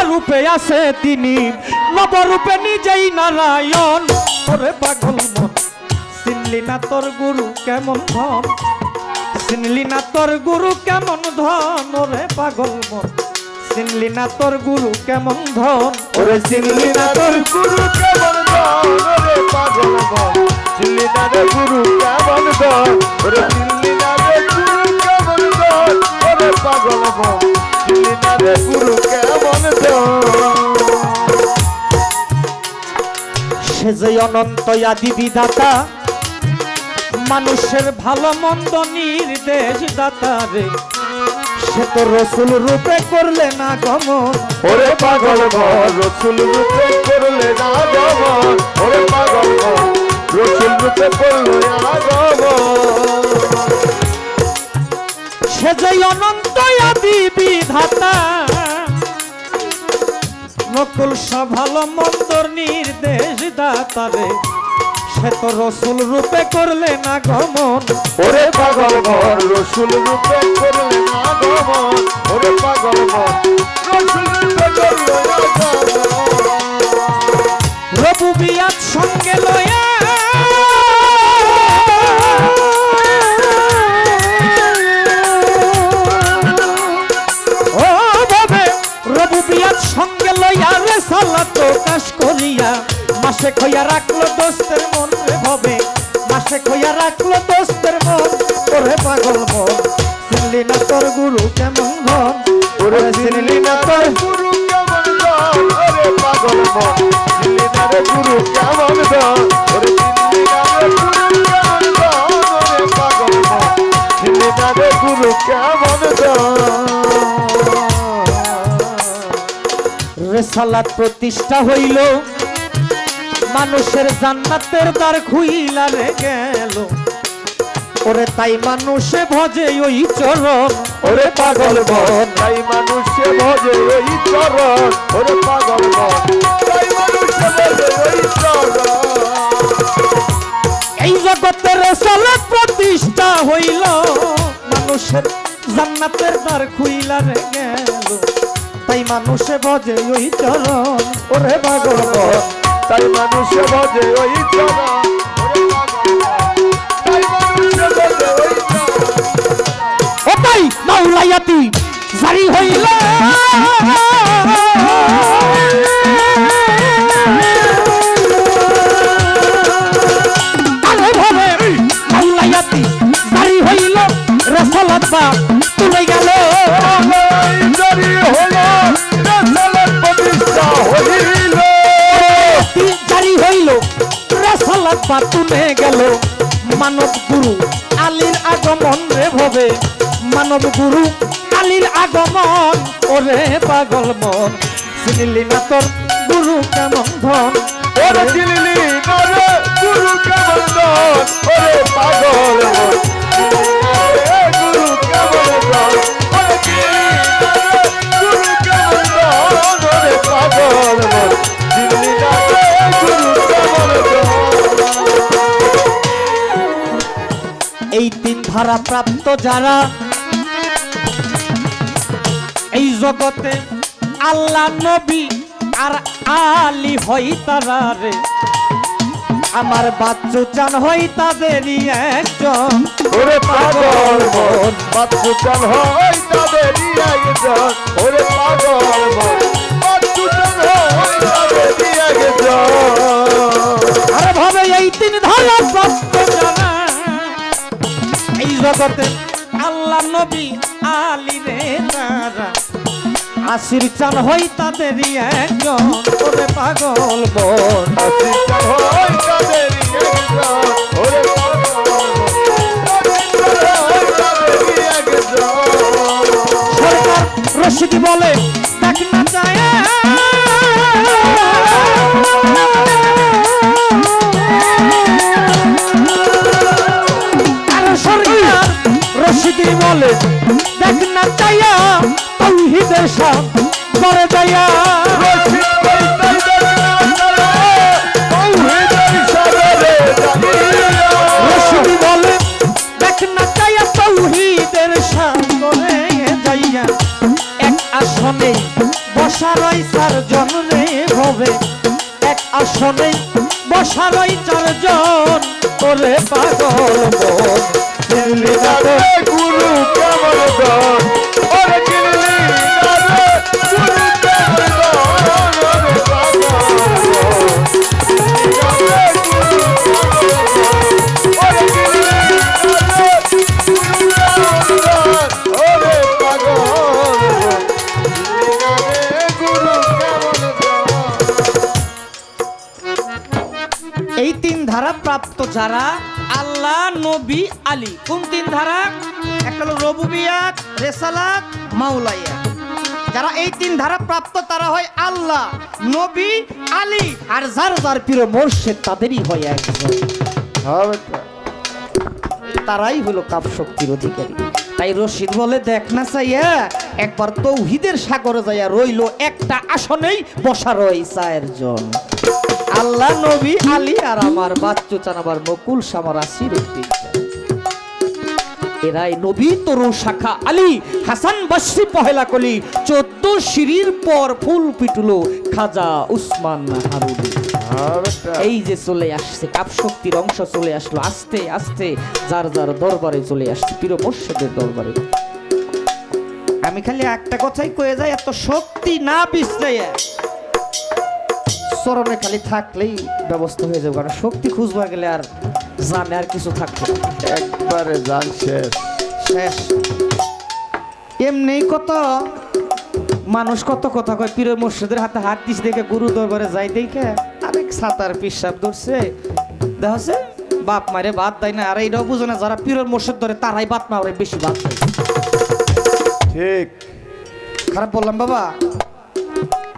নবরূপে আছে তিনি, নবরূপে নিজেই নারায়ণ। ওরে পাগল মন চিনলি না তোর গুরু কেমন ধন, চিনলি না তোর গুরু কেমন ধন। ওরে পাগল মন চিনলি না তোর গুরু কেমন ধন, ওরে চিনলি না তোর গুরু কেমন ধন, ওরে পাগল মন চিনলি না রে গুরু কেমন ধন, ওরে চিনলি না রে গুরু কেমন ধন, ওরে পাগল মন চিনলি না রে গুরু কেমন ধন। সে যে অনন্ত আদি বিধাতা, মানুষের ভালো মন্দ নির্দেশ দাতা রে, সে তো রসুল রূপে করলে না গমন। ওরে পাগল মন রসুল রূপে করলে না গমন, ওরে পাগল মন রসুল রূপে করলে না গমন। সে যে অনন্ত আদি বিধাতা, নকুল সব ভালো মন্দর নির্দেশ দাতা রে, সে তো রসুল রূপে করলে না গমন। ওরে পাগল মন রসুল রূপে করলে না গমন, ওরে পাগল মন রসুল রূপে করলে না গমন। রবুবিয়াত সঙ্গে লয়া ও ভাবে, রবুবিয়াত সঙ্গে লয়া রেসালাত প্রকাশ করিয়া, মাসে খইয়া রাখলো দোস্তের মন রে ভবে, মাসে খইয়া রাখলো দোস্তের মন। ওরে পাগল মন চিনলি না তোর গুরু কেমন ধন, ওরে চিনলি না তোর গুরু কেমন ধন, ওরে পাগল মন চিনলি না রে গুরু কেমন ধন, ওরে চিনলি না রে গুরু কেমন ধন, ওরে পাগল মন চিনলি না রে গুরু কেমন ধন। রেসালাত প্রতিষ্ঠা হইল, মানুষের জান্নাতের দ্বার খুইলা রে গেল। ওরে তাই মানুষে ভজে ওই চরণ, ওরে পাগল মন তাই মানুষে ভজে ওই চরণ, ওরে পাগল মন তাই মানুষে ভজে ওই চরণ। এই জগতে রেসালাত প্রতিষ্ঠা হইল, মানুষের জান্নাতের দ্বার খুইলা রে গেল। তাই মানুষে ভজে ওই চরণ, ওরে পাগল মন তাই মানুষে ভজে ওই চরণ, ওরে পাগল মন তাই মানুষে ভজে ওই চরণ। ও তাই মাওলায়াতি জারি হইল, আরে ভাবে মাওলায়াতি জারি হইল, রেসালাত বা তুলে গেল, জারি হলো রেসালাত প্রতিষ্ঠা হইল, জারি হইল রেসালাত বা তুলে গেল। মানব গুরু আলীর আগমন রে ভবে, মানব গুরু আলীর আগমন। ওরে পাগল মন চিনলি না তোর গুরু কেমন ধন, ওরে চিনলি না রে গুরু কেমন ধন, ওরে পাগল মন চিনলি না রে গুরু কেমন ধন, ওরে চিনলি না রে গুরু কেমন ধন, ওরে পাগল মন চিনলি না রে গুরু কেমন ধন। এই তিন ধারা প্রাপ্ত যারা এই জগতে, আল্লাহ নবী আর আলী হই তারা রে, আমার বাচ্চু চান হই তাদেরই একজন। ওরে পাগল মন বাচ্চু চান হয় তাদেরই একজন, ওরে পাগল মন বাচ্চু চান হয় তাদেরই একজন। আরে ভাবে এই তিন ধারা প্রাপ্ত যারা এই জগতে, আল্লাহ নবী আলী রে তারা, আসির চান হই তাদেরই একজন। ওরে পাগল মন আসির চান হয় তাদেরই একজন, ওরে পাগল মন আসির চান হয় তাদেরই একজন। সরকার রশিদি বলে দেখ না যায়, আরে সরকার রশিদি বলে দেখ না চাইয়া তৌহিদের শান করে যাইয়া, রশিদ কইতাই দেখনা তারে তৌহিদের শানে জানিয়া, রশিদি বলে দেখ না চাইয়া তৌহিদের শান করে যাইয়া, এক আসনে বস বসারই চারজন রে ভবে এক আসনে বসারই চারজন ওরে পাগল মন চিনলি না রে গুরু কেমন দন ওরে চিনলি না রে গুরু কেমন দন ওরে পাগল ওরে চিনলি না রে গুরু কেমন দন ওরে পাগল চিনলি না রে গুরু কেমন দন এই তিন ধারা প্রাপ্ত যারা আল্লাহ নবী আলী কোন তিন ধারা একটা হলো রবুবিয়াত রেসালাত মাওলাইয়া যারা এই তিন ধারা প্রাপ্ত তারা হয় আল্লাহ নবী আলী আর যার যার প্রিয় মোর্শেদ তাদেরই হয় একজন হবে তো তারাই হলো কাপ শক্তির অধিকারী তাই রশিদ বলে দেখ না চাইয়া একবার তৌহিদের সাগরে যাইয়া রইল একটা আসনেই বসা রই চারজন আল্লাহ নবী আলী আর আমার বাচ্চু চান আবার নকুল সামার আসির এরাই নবী তরু শাখা আলী হাসান বসরি পহেলা কলি 14 সিঁড়ির পর ফুল পিটুলো খাজা উসমান হারুনি হবে তো এই যে চলে আসছে কাপ শক্তির অংশ চলে আসলো আস্তে আস্তে যার যার দরবারে চলে আসছে পীর মুর্শিদের দরবারে আমি খালি একটা কথাই কয়ে যাই এত শক্তি না বিশ্রাইয়া চরণে খালি থাকলেই ব্যবস্থা হয়ে যাবে কারণ শক্তি খুঁজবা গেলে আর জানে আর কিছু থাকবে না। একবারে জান শেষ শেষ এমনি কত মানুষ কত কথা কয় পীর মুর্শিদের হাতে হাত দিস দেখে গুরু দরবারে যাই দেখে আরেক সাতার পিসাব ধরছে দেখছে বাপ মারে বাদ দেয় না আর এইটাও বুঝে না যারা পীর মুর্শিদ ধরে তারাই বাপ মারে বেশি বাদ দেয় ঠিক খারাপ বললাম বাবা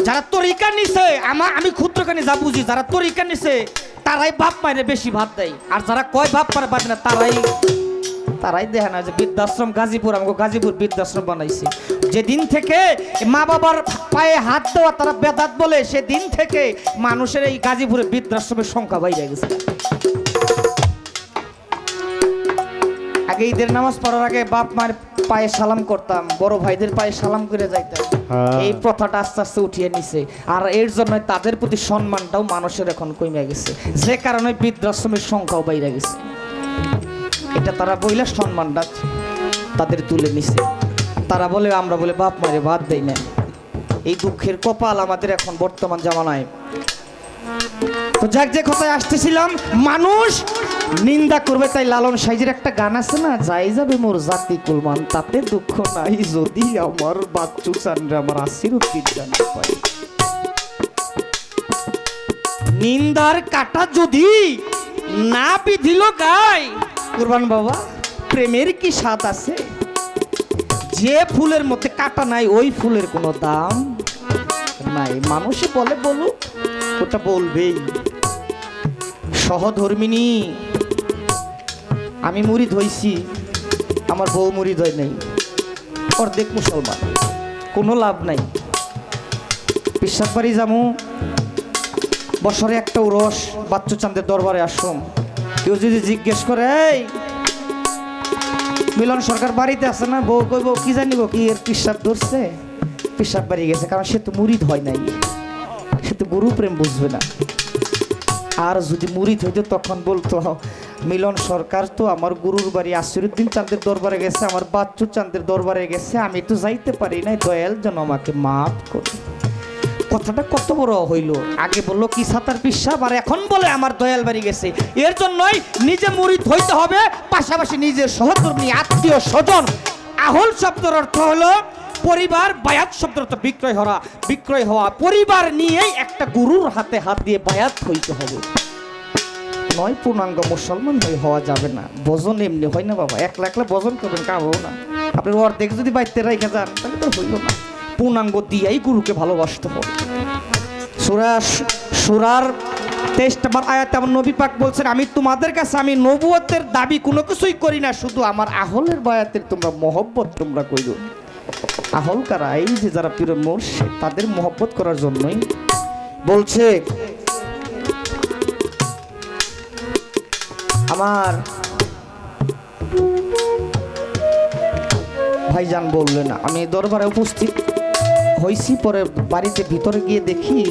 যারা তরিকা নিছে আমি ক্ষুদ্রখানি যা বুঝি যারা তরিকা নিছে তারাই বাপ মারে বেশি ভাত দেয় আর যারা কয় বাপ মারে বাদ না তারাই দেখে না যে বৃদ্ধাশ্রম গাজীপুর আমাকে গাজীপুর বৃদ্ধাশ্রম বানাইছে যেদিন থেকে মা বাবার পায়ে হাত দেওয়া তারা বেদাত বলে সেদিন থেকে মানুষের এই গাজীপুরে বৃদ্ধাশ্রমের সংখ্যা বাইরে গেছে আগে ঈদের নামাজ পড়ার আগে বাপ মায়ের পায়ে সালাম করতাম বড় ভাইদের পায়ে সালাম করে যাইতাম এই প্রথাটা আস্তে আস্তে উঠিয়ে নিছে আর এর জন্য তাদের প্রতি সম্মানটাও মানুষের এখন কমে গেছে যে কারণে বৃদ্ধাশ্রমের সংখ্যাও বাইরে গেছে এটা তারা বইলা সম্মানটা তাদের তুলে নিছে তারা বলে আমরা বলে বাপ মারে বাদ দেই না এই দুঃখের কপাল আমাদের এখন বর্তমান জামানায় তো যাক যে কথায় আসতেছিলাম মানুষ নিন্দা করবে তাই লালন সাইজের একটা গান আছে না যাই যাবে মোর জাতি কুলমান তাতে দুঃখ নাই যদি আমার বাচ্চু চান্দ্রে আমার আসির জান পাই নিন্দার কাটা যদি না বিধিল গায় কুরবান বাবা প্রেমের কি স্বাদ আছে যে ফুলের মধ্যে কাটা নাই ওই ফুলের কোনো দাম নাই মানুষে বলে বলুক ওটা বলবেই সহধর্মিনী আমি মুরিদ হইছি আমার বউ মুরিদ হয় নাই অর্ধেক মুসলমান কোনো লাভ নাই বিশ্বাস বাড়ি যামু বছরে একটা উরস বাচ্চু চাঁদের দরবারে আসুন কেউ যদি জিজ্ঞেস করে এই মিলন সরকার বাড়িতে আছে না বউ কইব কি জানিব কি এর পিসাব ধরছে পিসাব বাড়ি গেছে কারণ সে তো মুরিদ হয় নাই সে তো গুরু প্রেম বুঝবে না আর যদি মুরিদ হইতো তখন বলতো মিলন সরকার তো আমার গুরুর বাড়ি আসিরুদ্দিন চাঁদের দরবারে গেছে আমার বাচ্চু চাঁদের দরবারে গেছে আমি তো যাইতে পারি নাই দয়াল যেন আমাকে মাফ করে কথাটা কত বড় হইল আগে বললো কি সাতার পিসাব আর এখন বলে আমার দয়াল বাড়ি গেছে এর জন্যই নিজে মুরিদ হইতে হবে পাশাপাশি নিজের সহধর্মী আত্মীয় স্বজন আহল শব্দের অর্থ হলো পরিবার বায়াত শব্দের অর্থ বিক্রয় হওয়া পরিবার নিয়েই একটা গুরুর হাতে হাত দিয়ে বায়াত হইতে হবে নয় পূর্ণাঙ্গ মুসলমান হওয়া যাবে না ভজন এমনি হয় না বাবা একলা একলা ভজন করবেন কাবো না আপনার অর্ধেক যদি বাইতে রেখে যান তাহলে তো হইল না পূর্ণাঙ্গ দিয়েই গুরুকে ভালোবাসতে হবে সূরার 23 নম্বর আয়াতে আমার নবী পাক বলছেন আমি তোমাদের কাছে আমি নবুয়তের দাবি কোনো কিছুই করি না শুধু আমার আহলের বায়াতের তোমরা মহব্বত তোমরা কইরো আহল কারা এই যে যারা পীর মুর্শিদ তাদের মহব্বত করার জন্যই বলছে আমার ভাইজান বললেন আমি দরবারে উপস্থিত হয়েছি, পরে বাড়িতে ভিতরে গিয়ে দেখি,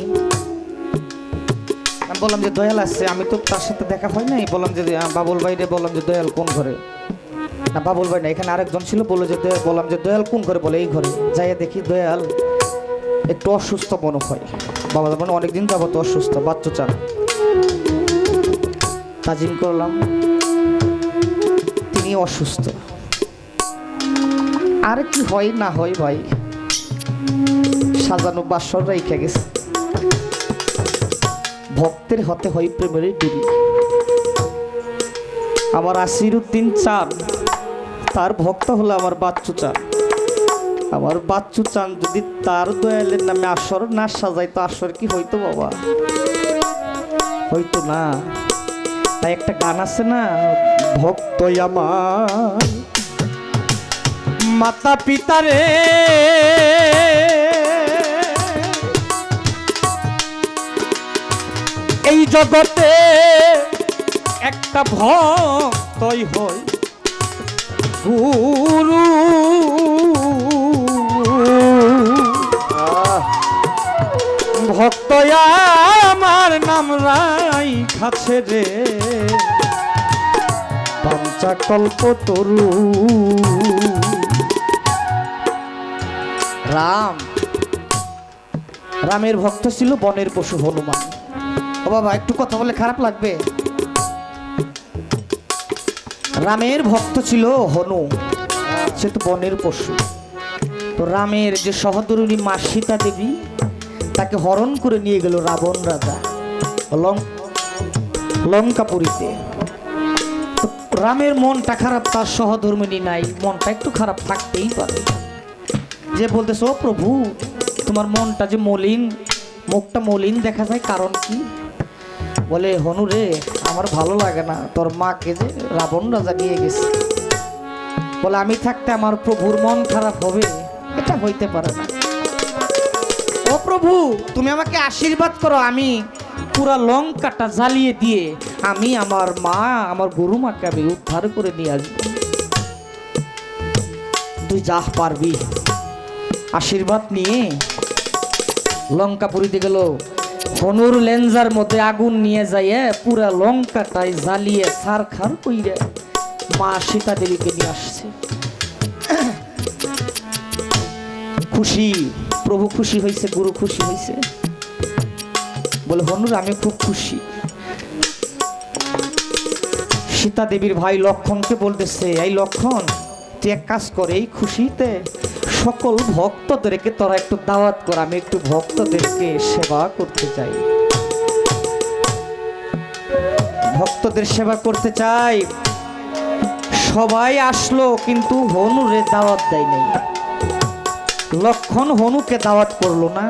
আমি বললাম যে দয়াল আসছে, আমি তো তার সাথে দেখা হয় নাই। বললাম যে বাবুল ভাই রে, বললাম যে দয়াল কোন ঘরে, না বাবুল ভাই না, এখানে আরেকজন ছিল, বললো যে বললাম যে দয়াল কোন ঘরে, বলে এই ঘরে। যাইয়া দেখি দয়াল একটু অসুস্থ মনে হয়, বাবা মানে অনেকদিন যাবত অসুস্থ, বাচ্চা চান। তাজিম করলাম, তিনি অসুস্থ। আর কি হয় না হয় ভাই, সাজানো বাসর রেখে গেছে। ভক্তের হতে হয় প্রেমের ডুবি। আমার আসিরুদ্দিন চান, তার ভক্ত হলো আমার বাচ্চু চান। আমার বাচ্চু চান যদি তার দয়ালের নামে আসর না সাজাইতো, আসর কি হইতো বাবা? হইতো না। তাই একটা গান আছে না, ভক্ত আমার মাতা পিতারে এই জগতে একটা ভক্তই হয় গুরু। ভক্ত আমার নাম রাই খাছে রে, পঞ্চা কল্প তরু। রামের ভক্ত ছিল বনের পশু হনুমান। ও বাবা, একটু কথা বলে খারাপ লাগবে? রামের ভক্ত ছিল হনু, সে তো বনের পশু। তো রামের যে সহধর্মিণী মা সীতা দেবী, তাকে হরণ করে নিয়ে গেল রাবণ রাজা লঙ্কাপুরীতে। রামের মনটা খারাপ, তার সহধর্মিণী নাই, মনটা একটু খারাপ থাকতেই পারে। যে বলতেছ, ও প্রভু তোমার মনটা যে মলিন, মুখটা মলিন দেখা যায়, কারণ কি? বলে হনু রে, আমার ভালো লাগে না তোর মাকে যে রাবণ রাজা নিয়ে গেছে। বলে আমি থাকতে আমার প্রভুর মন খারাপ হবে? এটা হইতে পারে না। ও প্রভু তুমি আমাকে আশীর্বাদ করো, আমি পুরা লঙ্কাটা জ্বালিয়ে দিয়ে আমি আমার মা, আমার গরু মাকে আমি উদ্ধার করে নিয়ে আসবো। তুই যা পারবি। আশীর্বাদ নিয়ে লঙ্কাপুরীতে গেল। হনুর লেঞ্জার মধ্যে আগুন নিয়ে যাইয়ে পুরা লঙ্কাটাই জ্বালিয়ে ছারখার কইরে মা সীতা দেবীকে নিয়ে আসছে। খুশি, প্রভু খুশি হয়েছে, গুরু খুশি হয়েছে। বলে হনুর আমি খুব খুশি। সীতা দেবীর ভাই লক্ষণকে বলতেছে, এই লক্ষণ তুই এক কাজ করে, এই খুশিতে সকল ভক্তদেরকে তোরা একটু দাওয়াত কর, আমি একটু ভক্তদেরকে সেবা করতে চাই, ভক্তদের সেবা করতে চাই। সবাই আসলো কিন্তু হনুরে দাওয়াত দেয় নাই। লক্ষণ হনুকে দাওয়াত করলো না।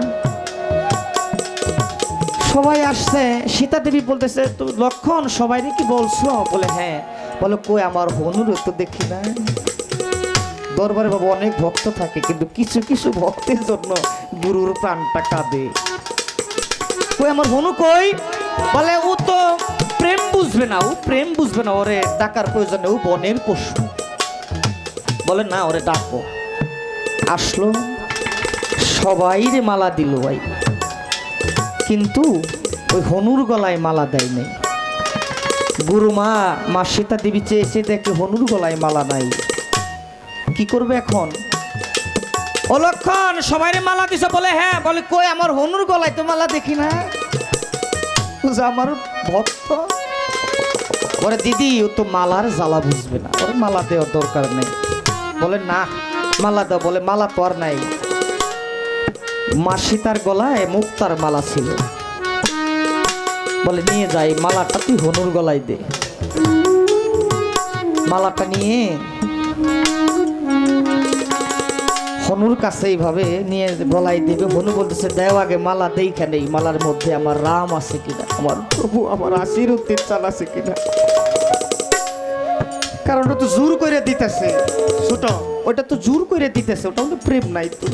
সবাই আসছে, সীতা দেবী বলতেছে, তো লক্ষণ সবাই কি বলছো? বলে হ্যাঁ। বলে কই আমার হনুরে তো দেখি না। দরবারে বাবা অনেক ভক্ত থাকে, কিন্তু কিছু কিছু ভক্তের জন্য গুরুর প্রাণটা কাঁদে। কই আমার হনু কই? বলে ও তো প্রেম বুঝবে না, ও প্রেম বুঝবে না, ওরে ডাকার প্রয়োজন নেই, ও বনের পশু। বলে না, ওরে ডাকো। আসলো, সবাই রে মালা দিল ভাই, কিন্তু ওই হনুর গলায় মালা দেয় নাই। গুরু মা সীতা দেবী চেয়েছে, দেখে হনুর গলায় মালা নাই। কি করবে এখন? ও লক্ষণ সবাই মালা দিছে? বলে হ্যাঁ। বলে কই আমার হনুর গলায় তো মালা দেখি না। আমার ভক্ত। বলে দিদি ও তো মালার জ্বালা বুঝবে না, ওর মালা দেওয়ার দরকার নেই। বলে না মালা দাও। বলে মালা তো আর নাই। মা সীতার গলায় মুক্তার মালা ছিল। বলে নিয়ে যাই, মালাটা তুই হনুর গলায় দে। মালাটা নিয়ে হনুর কাছে এইভাবে নিয়ে গলায় দেবে। হনু বলতেছে, দেও আগে মালা দেইখা নেই, মালার মধ্যে আমার রাম আছে কিনা, আমার প্রভু আমার আসিরুদ্দিন চাল আছে কিনা। কারণ ওটা তো জোর করে দিতেছে, ছোট ওটা তো জোর করে দিতেছে, ওটা তো প্রেম নাই। তো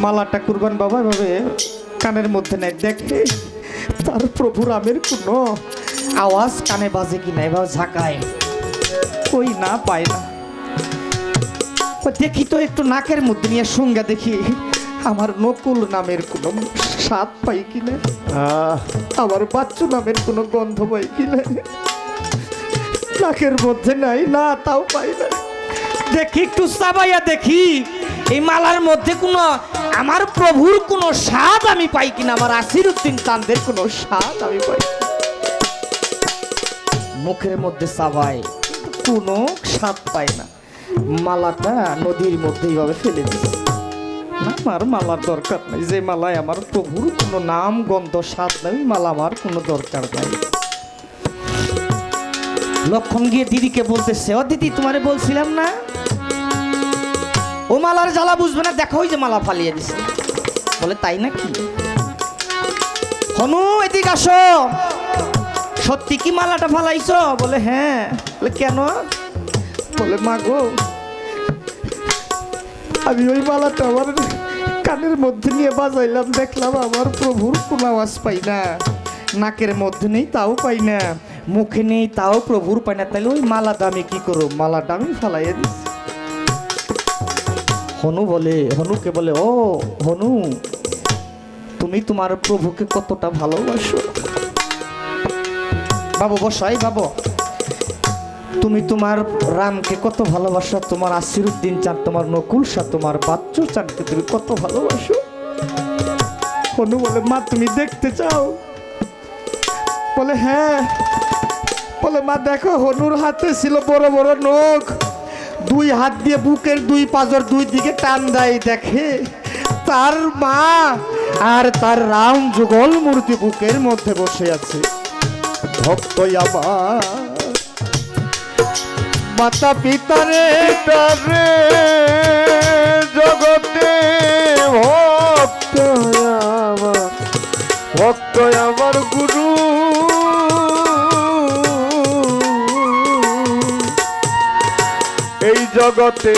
মালাটা কুরবান বাবা এভাবে কানের মধ্যে নেয়, দেখে তার প্রভু রামের কোনো আওয়াজ কানে বাজে কিনা, এভাবে ঝাঁকায়, কই না পায় না। দেখি তো একটু নাকের মধ্যে নিয়ে সঙ্গে দেখি আমার নকুল নামের কোনো স্বাদ পাই কিনা, আমার বাচ্চু নামের কোনো গন্ধ পাই কিনা, নাকের মধ্যে নাই, না তাও পাই না। দেখি একটু চাবাইয়া দেখি এই মালার মধ্যে কোনো আমার প্রভুর কোনো স্বাদ আমি পাই কিনা, আমার আসিরউদ্দিন চাঁদের কোনো স্বাদ আমি পাই। মুখের মধ্যে চাবাই, কোনো স্বাদ পাই না। মালাটা নদীর মধ্যে এইভাবে ফেলে দিই। না, আমার মালার দরকার নাই। যে মালায় আমার প্রভুর কোনো নাম গন্ধ স্বাদ নাই, মালা আমার কোনো দরকার নাই। লক্ষণ গিয়ে দিদিকে বলতেছে, ও দিদি তোমারে বলছিলাম না ও মালার জ্বালা বুঝবে না, দেখো ওই যে মালা ফালিয়ে দিছে। বলে তাই নাকি? হনু এদিকে আসো, সত্যি কি মালাটা ফালাইছো? বলে হ্যাঁ। বলে কেন? বলে মা গো, আমি ওই মালাটা আমার কানের মধ্যে নিয়ে বাজাইলাম, দেখলাম আমার প্রভুর কোনো আওয়াজ পাই না, নাকের মধ্যে নেই তাও পাই না, মুখে নেই তাও প্রভুর পাই না, তাহলে ওই মালাটা আমি কি করব? মালাটা আমি ফালাইয়া দিচ্ছি। হনুকে বলে, ও হনু, তুমি তোমার প্রভুকে কতটা ভালোবাসো। বাবু বসাই, বাবু তুমি তোমার রামকে কত ভালোবাসো, তোমার আসিরউদ্দিন চাঁদ, তোমার নকুল শাহ, তোমার বাচ্চু চাঁদকে তুমি কত ভালোবাসো। হনু বলে, মা তুমি দেখতে চাও? বলে হ্যাঁ। বলে মা দেখো, হনুর হাতে ছিল বড় বড় নখ, দুই হাত দিয়ে বুকের দুই পাঁজর দুই দিকে টান দেয়, দেখে তার মা আর তার রাম যুগল মূর্তি বুকের মধ্যে বসে আছে। ভক্ত আমার মাতা পিতারে তারে জগতে ভক্ত আমার গুরু, এই জগতে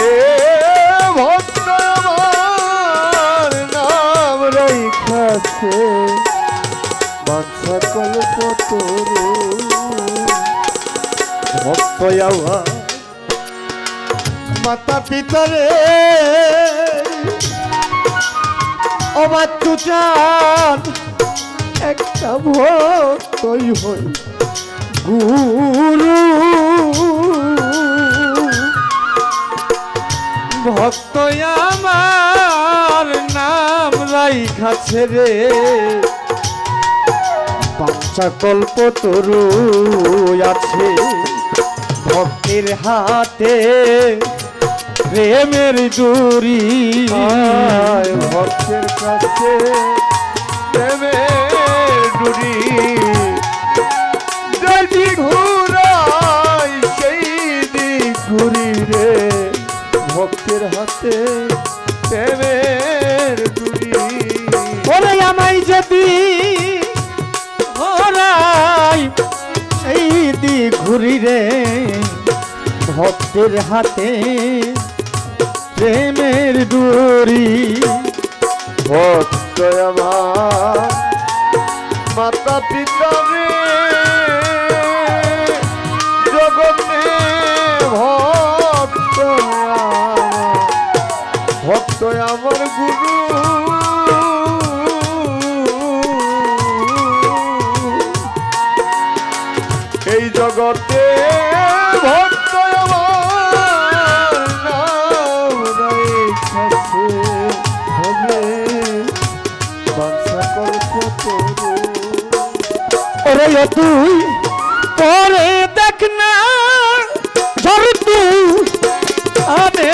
ভক্ত আমার নাম রাইখাছে বাঞ্ছা কল্পতরু। ভক্ত আমার মাতা পিতারে অবাচ্চু চাঁদ একটা ভক্তই হই গুরু। ভক্ত আমার নাম রাইখাছে রে বাঞ্ছা কল্পতরু আছে ভক্তের হাতে প্রেমের দড়ি। ভক্তের কাছে প্রেমের ডুরি, যদি ঘুরাই সেই দিক ঘুরি রে, ভক্তের হাতে প্রেমের ডুরি। বলে আমায় যদি ঘোরাই সেই দিক ঘুরি রে, ভক্তের হাতে প্রেমের ডুরি। ভক্ত আমার মাতা পিতা রে জগতে ভক্ত আমার গুরু। এই জগতে ভক্ত আমার নাম রাইখাছে হবে বাঞ্ছা কল্পতরু। ওরে তুই পরে দেখ না ঝড় তুই আনে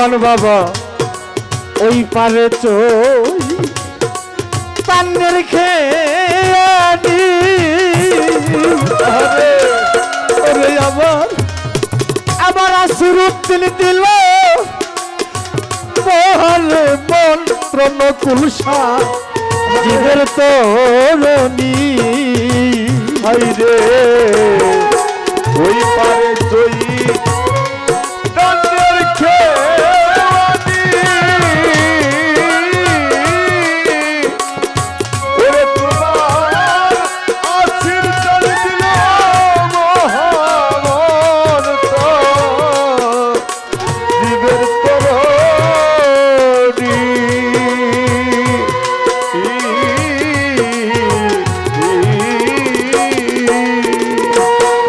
দেওয়ান বাবা ওই পারে চই তান্নের খেয়ানি ওরে আবার আসুরুদ্দিন দিল মহলে মন্ত্র নকুলসা জীবের তরণী হাইরে ওই পারে জয়ী তান্নের খেয়ানি ওরে তোমার আশির চল দিল মহামন্ত্র জীবের তরণী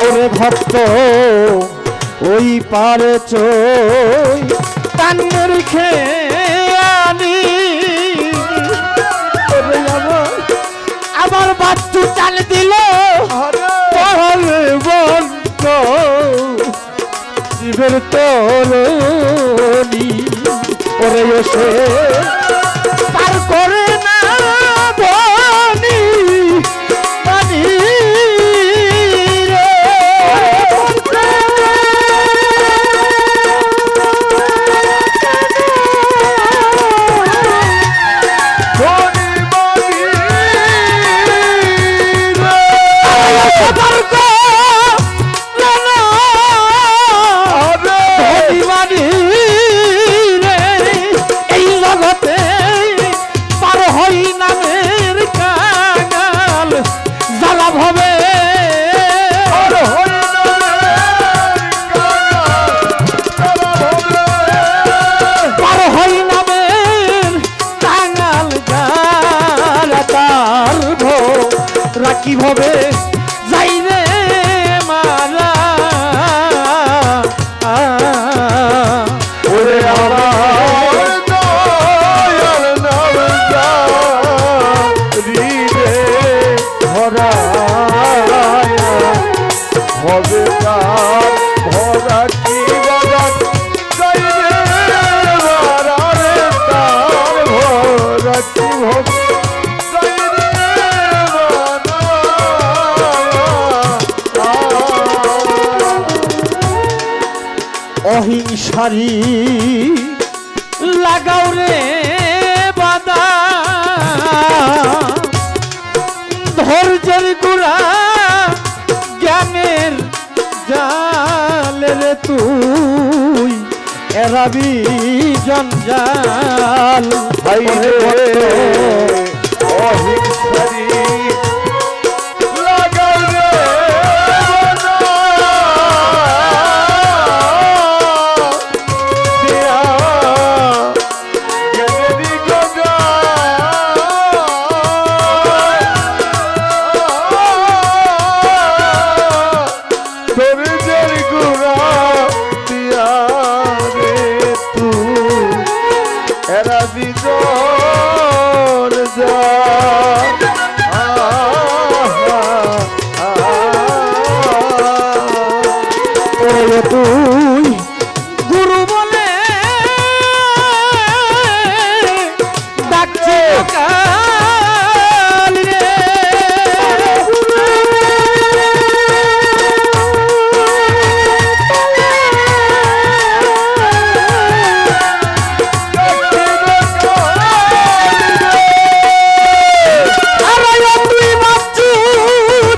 ওরে ভক্ত ওই পারে চই তান্নের খেয়ানি ওরে আবার বাচ্চু চাল দিল তাহলে বন্ধ জীবের তরণী ওরে এসে পার করে না বনি পানি রে এই জগতে পার হই নামের কাঙাল জ্বালা ভবে পার হই নামের কাঙাল জ্বালা তার রাখি ভবে যাই রে মারা ওরে আমার দয়াল নাম রে ভরায়া হবে তার ভরা কি বাগান যাই রে মারা রে তার ভরা কি হবে যাই রে মারা অহিংসারি লাগাও রে বাদা ধৈর্যের গুড়া জ্ঞানের জাল রে তুই এরাবি জঞ্জাল হাইরে অহিংসারি লাগাও রে দিয়া জ্ঞানেরই গজা ধৈর্যের গুড়া দিয়া রে তুই এরা বিজন যা ওরে তুই গুরু বলে ডাকছে কাল রে আরে তুই বাচ্চু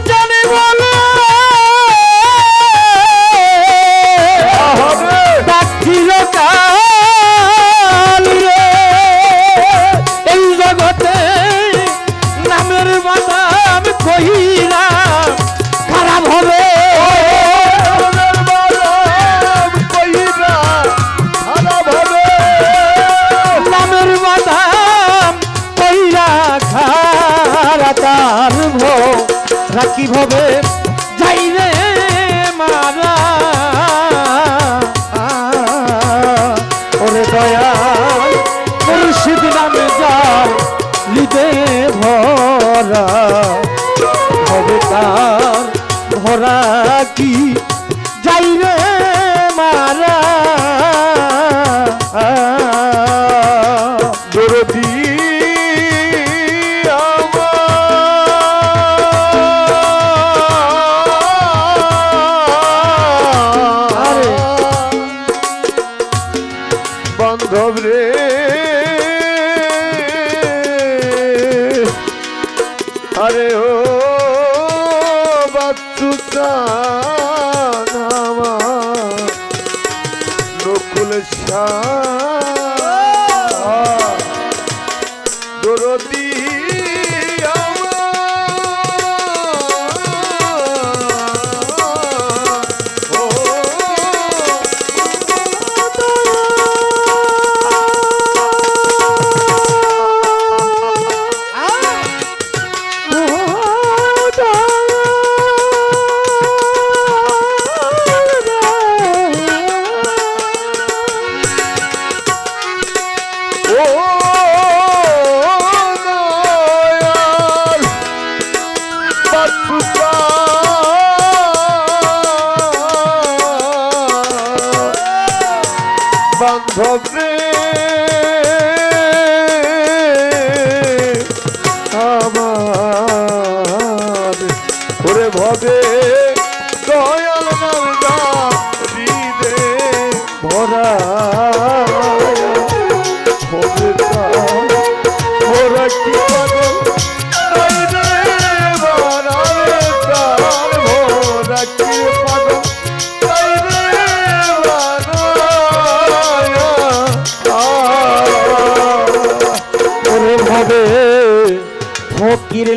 জানি বলে ডাকছিল কাল রে এই জগতে নামের বাদাম কহিলা খারাপ হবে নামের বাদাম কইরা খারা তার রাখি ভবে যাই রে মারা ওরে দয়াল মুর্শিদ নামে যার হৃদে ভরা হবে তার ভরা কি যাই রে মারা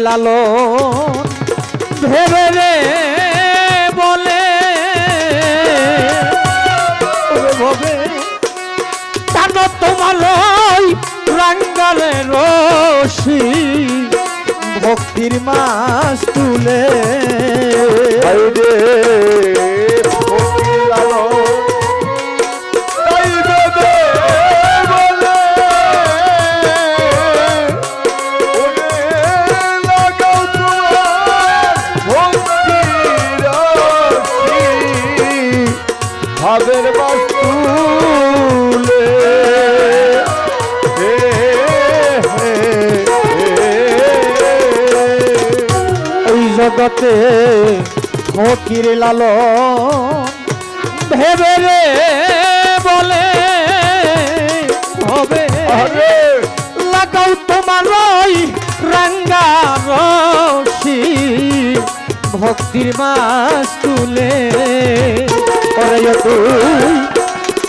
লালন ভেবে রে বলে ওরে ভবে টান তোমার ওই রাঙ্গারে রশি ভক্তির মাছ তুলে হাইরে ফকির লালন তাই ভেবে বলে ওরে লাগাও তোমার ভক্তির রশি ভাবের মাছ তুলে হে হে ওই জগতে ফকির লালন ভেবে রে বলে হবে আরে লাগাও তোমার ওই রাঙ্গা রশি ভক্তির মাছ তুলে পরে তুই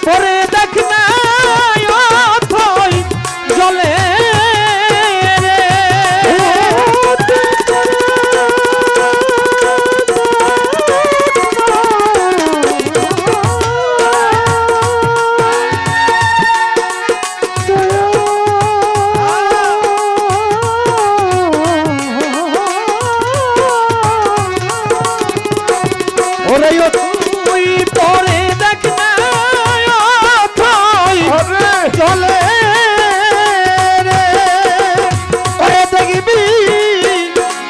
পরে দেখ না অথই জলে রে ওরে তুই পরে দেখ না অথই আরে চলে রে ওরে দেখবি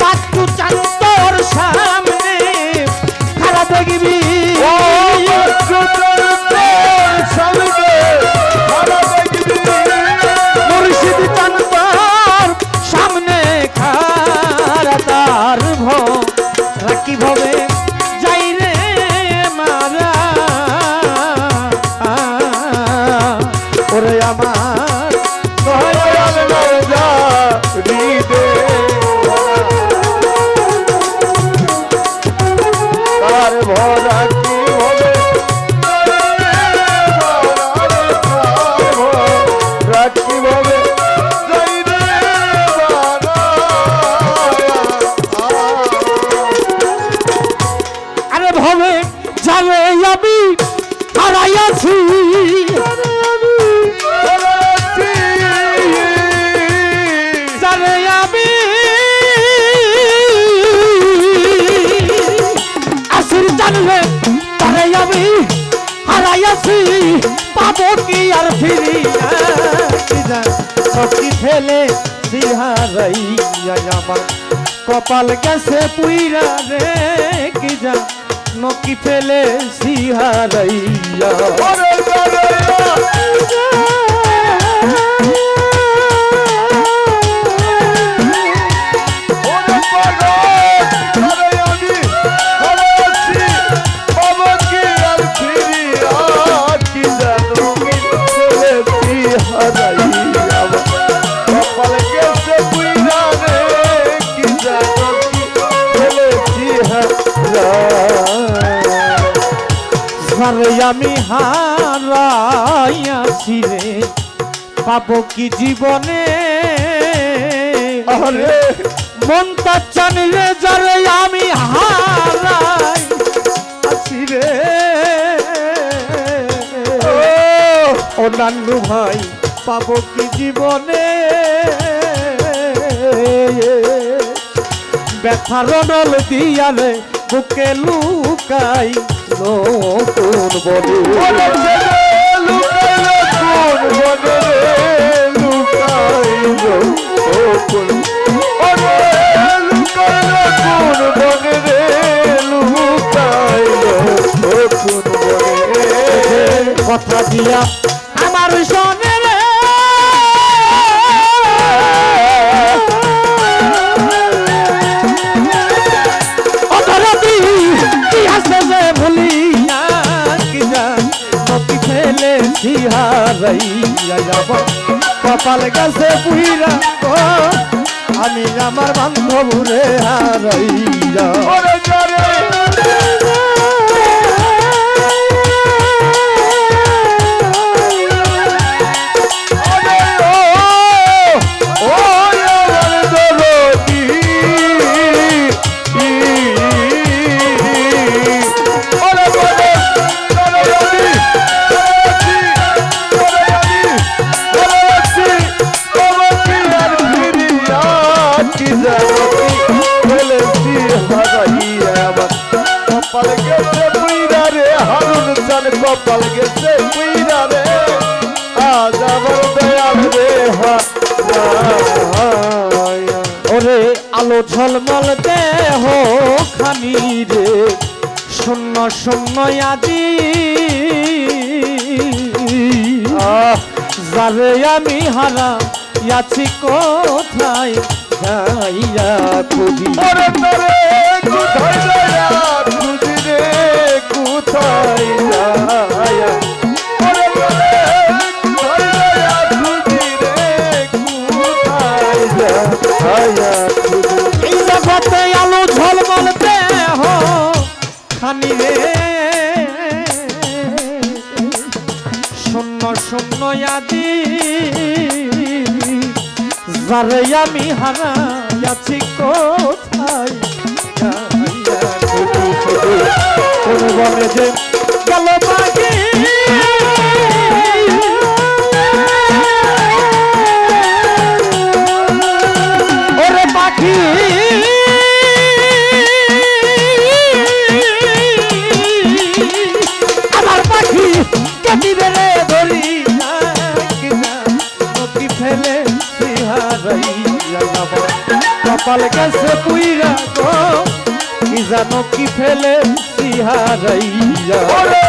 পাত্তু চান্তর সামনে খারাপ দেখবি ও বাচ্চাদের তোর সামনে ভালো দেখবি মুর্শিদ চান্তর সামনে খারা তার রাখি ভবে যাই রে মারা ওরে আমার দয়াল রাজা হৃদে তার ভরা কি হবে রাখি হবে জয় রে আরে ভবে যাবে আমি হারাইয়াছি যাবে আমি আসির জানবে তারে আমি হারাইয়াছি পাবো কি আর ফিরিয়া সখী ফেলে সিহারাইয়া আমার কপাল গেছে পুইরা রে কি যা নকি ফেলে সিহারাইয়া আমি হারাইয়াছি রে পাবো কি জীবনে আরে মনটা চানি রে যারে আমি হারাই আছি রে ও নান্নু ভাই পাবো কি জীবনে ব্যথার নল দিয়া রে বুকে লুকাই নতুন বলে কথা দিয়া আমার সনে রে অধরতি কি আছে যে ভুলিয়া কি জান নতি ফেলে সিহারাইয়া যাব কপাল গাছে পুইরা আমি আমার বান্ধবরে হারাইয়া কপাল গেছে পুইরা রে আজ আমার দয়াল রে হারায়া। ওরে আলো ঝলমল দেহ খানি রে শূন্য শূন্য আদি যারে আমি হারা আছি কোথায় যাইয়া খুঁজি ওরে তরে কোথায় যায়া খুঁজি রে কোথায় যায়া ওরে তরে কোথায় যায়া খুঁজি রে কোথায় যায়া খুঁজি এই জগতে আলো ঝলমল দেহ খানি রে শূন্য শূন্য আদি যারে আমি হারা আছি কোথায় যাইয়া খুঁজি খুঁজি কোন বনে যে গেল পাখি ওরে পাখি আমার পাখি কাটিবে রে ধরি নদী ফেলে হারাইয়া যাব কপাল গেছে পুইরা গো কি জানো কি ফেলে হারাইয়া ওরে